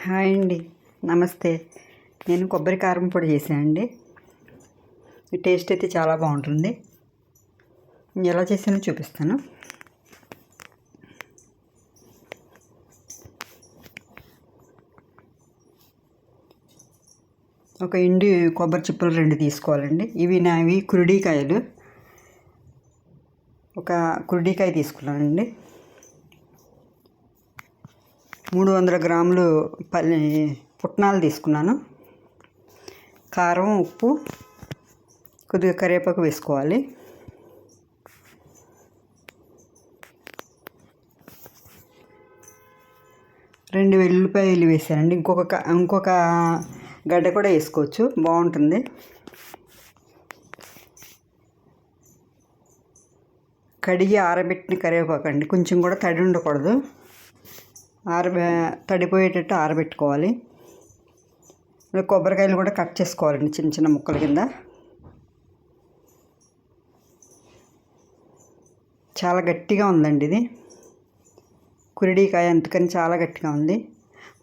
Hi అండి, నమస్తే. నేను కొబ్బరి కారం పొడి చేశానండి. ఈ టేస్ట్ అయితే చాలా బాగుంటుంది. ఎలా చేసానో చూపిస్తాను. ఒక ఎండు కొబ్బరి చిప్పలు 2 తీసుకోవాలండి. ఇవి నావి కురుడికాయలు. ఒక కురుడికాయ తీసుకున్నానండి. 300 గ్రాములు పుట్నాలు తీసుకున్నాను. కారం, ఉప్పు, కొద్దిగా కరివేపాకు వేసుకోవాలి. రెండు వెల్లుల్లిపాయలు వేసానండి. ఇంకొక గడ్డ కూడా వేసుకోవచ్చు, బాగుంటుంది. కడిగి ఆరబెట్టిన కరివేపాకు అండి. కొంచెం కూడా తడి ఉండకూడదు, తడిపోయేటట్టు ఆరబెట్టుకోవాలి. కొబ్బరికాయలు కూడా కట్ చేసుకోవాలండి చిన్న చిన్న ముక్కల కింద. చాలా గట్టిగా ఉందండి ఇది కురిడికాయ, అందుకని చాలా గట్టిగా ఉంది.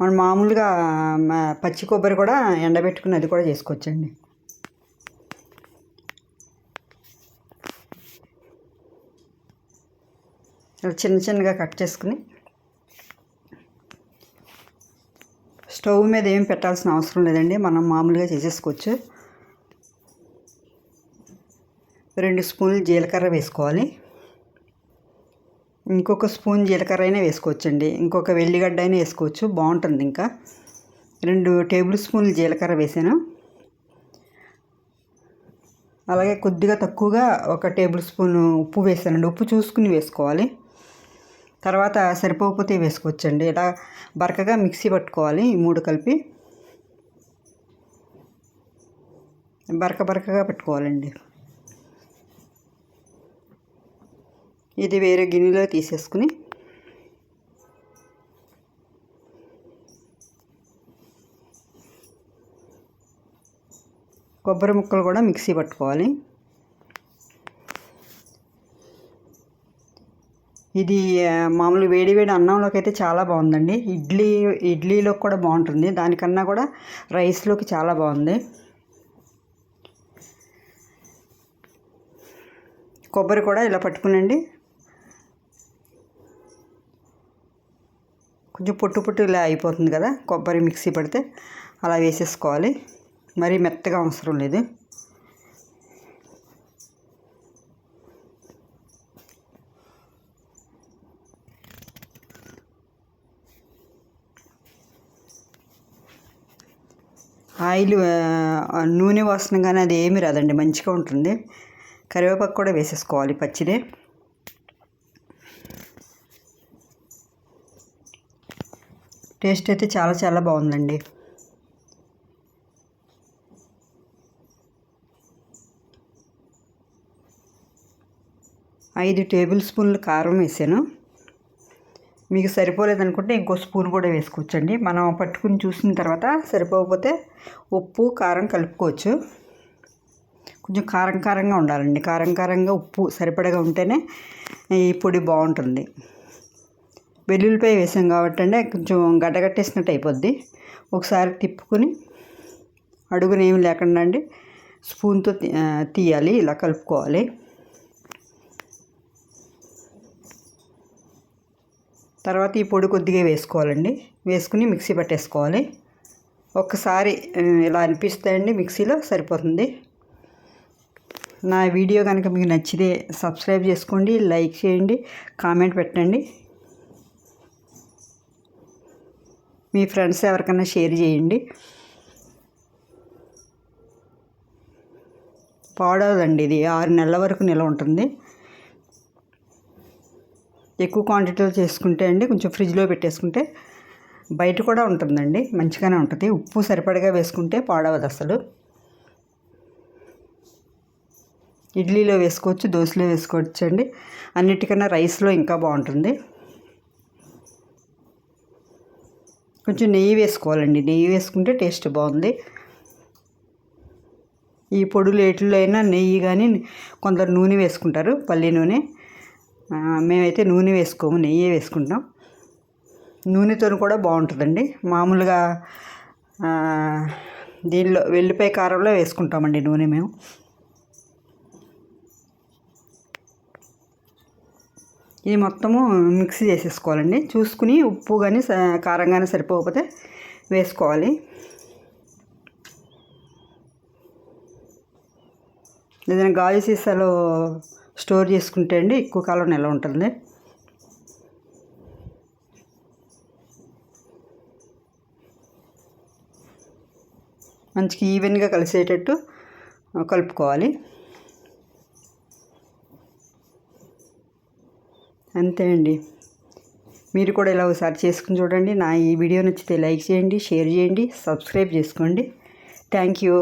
మనం మామూలుగా పచ్చి కొబ్బరి కూడా ఎండబెట్టుకుని అది కూడా చేసుకోవచ్చండి. చిన్న చిన్నగా కట్ చేసుకుని స్టవ్ మీద ఏం పెట్టాల్సిన అవసరం లేదండి, మనం మామూలుగా చేసేసుకోవచ్చు. 2 స్పూన్లు జీలకర్ర వేసుకోవాలి. ఇంకొక స్పూన్ జీలకర్ర అయినా వేసుకోవచ్చండి, ఇంకొక వెల్లిగడ్డ అయినా వేసుకోవచ్చు, బాగుంటుంది. ఇంకా 2 టేబుల్ స్పూన్లు జీలకర్ర వేసాను. అలాగే కొద్దిగా తక్కువగా 1 టేబుల్ స్పూన్ ఉప్పు వేసానండి. ఉప్పు చూసుకుని వేసుకోవాలి. తర్వాత సరిపోకపోతే వేసుకోవచ్చండి. ఇలా బరకగా మిక్సీ పట్టుకోవాలి. ఈ 3 కలిపి బరకగా పెట్టుకోవాలండి. ఇది వేరే గిన్నెలో తీసేసుకుని కొబ్బరి ముక్కలు కూడా మిక్సీ పట్టుకోవాలి. ఇది మామూలు వేడి అన్నంలోకి అయితే చాలా బాగుందండి. ఇడ్లీలోకి కూడా బాగుంటుంది. దానికన్నా కూడా రైస్లోకి చాలా బాగుంది. కొబ్బరి కూడా ఇలా పట్టుకునండి, కొంచెం పొట్టు ఇలా అయిపోతుంది కదా కొబ్బరి మిక్సీ పడితే, అలా వేసేసుకోవాలి. మరీ మెత్తగా అవసరం లేదు. ఆయిల్ నూనె వాసన కానీ అది ఏమి రాదండి, మంచిగా ఉంటుంది. కరివేపాకు కూడా వేసేసుకోవాలి పచ్చిదే. టేస్ట్ అయితే చాలా చాలా బాగుందండి. ఐదు టేబుల్ స్పూన్లు కారం వేసాను. మీకు సరిపోలేదనుకుంటే ఇంకో స్పూన్ కూడా వేసుకోవచ్చండి. మనం పట్టుకుని చూసిన తర్వాత సరిపోకపోతే ఉప్పు కారం కలుపుకోవచ్చు. కొంచెం కారంగా ఉండాలండి. కారంగా ఉప్పు సరిపడగా ఉంటేనే ఈ పొడి బాగుంటుంది. వెల్లుల్లిపాయ వేసాం కాబట్టి అండి కొంచెం గడ్డగట్టేసినట్టు అయిపోద్ది. ఒకసారి తిప్పుకొని అడుగునేమి లేకుండా అండి స్పూన్తో తీయాలి, ఇలా కలుపుకోవాలి. తర్వాత ఈ పొడి కొద్దిగా వేసుకోవాలండి. వేసుకుని మిక్సీ పట్టేసుకోవాలి. ఒక్కసారి ఇలా అనిపిస్తాయండి, మిక్సీలో సరిపోతుంది. నా వీడియో కనుక మీకు నచ్చితే సబ్స్క్రైబ్ చేసుకోండి, లైక్ చేయండి, కామెంట్ పెట్టండి. మీ ఫ్రెండ్స్ ఎవరికైనా షేర్ చేయండి. పాడవదండి, ఇది 6 నెలల వరకు నిల్వ ఉంటుంది. ఎక్కువ క్వాంటిటీలో చేసుకుంటే అండి కొంచెం ఫ్రిడ్జ్లో పెట్టేసుకుంటే బయట కూడా ఉంటుందండి, మంచిగానే ఉంటుంది. ఉప్పు సరిపడగా వేసుకుంటే పాడవదు అసలు. ఇడ్లీలో వేసుకోవచ్చు, దోశలో వేసుకోవచ్చు అండి. అన్నిటికన్నా రైస్లో ఇంకా బాగుంటుంది. కొంచెం నెయ్యి వేసుకోవాలండి, నెయ్యి వేసుకుంటే టేస్ట్ బాగుంది. ఈ పొడులు ఏటిల్లో అయినా నెయ్యి కానీ కొందరు నూనె వేసుకుంటారు, పల్లి నూనె. మేమైతే నూనె వేసుకోము, నెయ్యి వేసుకుంటాం. నూనెతో కూడా బాగుంటుందండి. మామూలుగా దీనిలో వెల్లిపాయ కారంలో వేసుకుంటామండి నూనె మేము. ఇది మొత్తము మిక్సీ చేసేసుకోవాలండి. చూసుకుని ఉప్పు కానీ కారం కానీ సరిపోకపోతే వేసుకోవాలి. ఏదైనా గాజు సీసాలో స్టోర్ చేసుకుంటే అండి ఎక్కువ కాలం నిల్వ ఉంటుంది. మంచిగా ఈవెన్గా కలిసేటట్టు కలుపుకోవాలి. అంతే అండి. మీరు కూడా ఇలా ఒకసారి చేసుకుని చూడండి. నా ఈ వీడియో నచ్చితే లైక్ చేయండి, షేర్ చేయండి, సబ్స్క్రైబ్ చేసుకోండి. Thank you.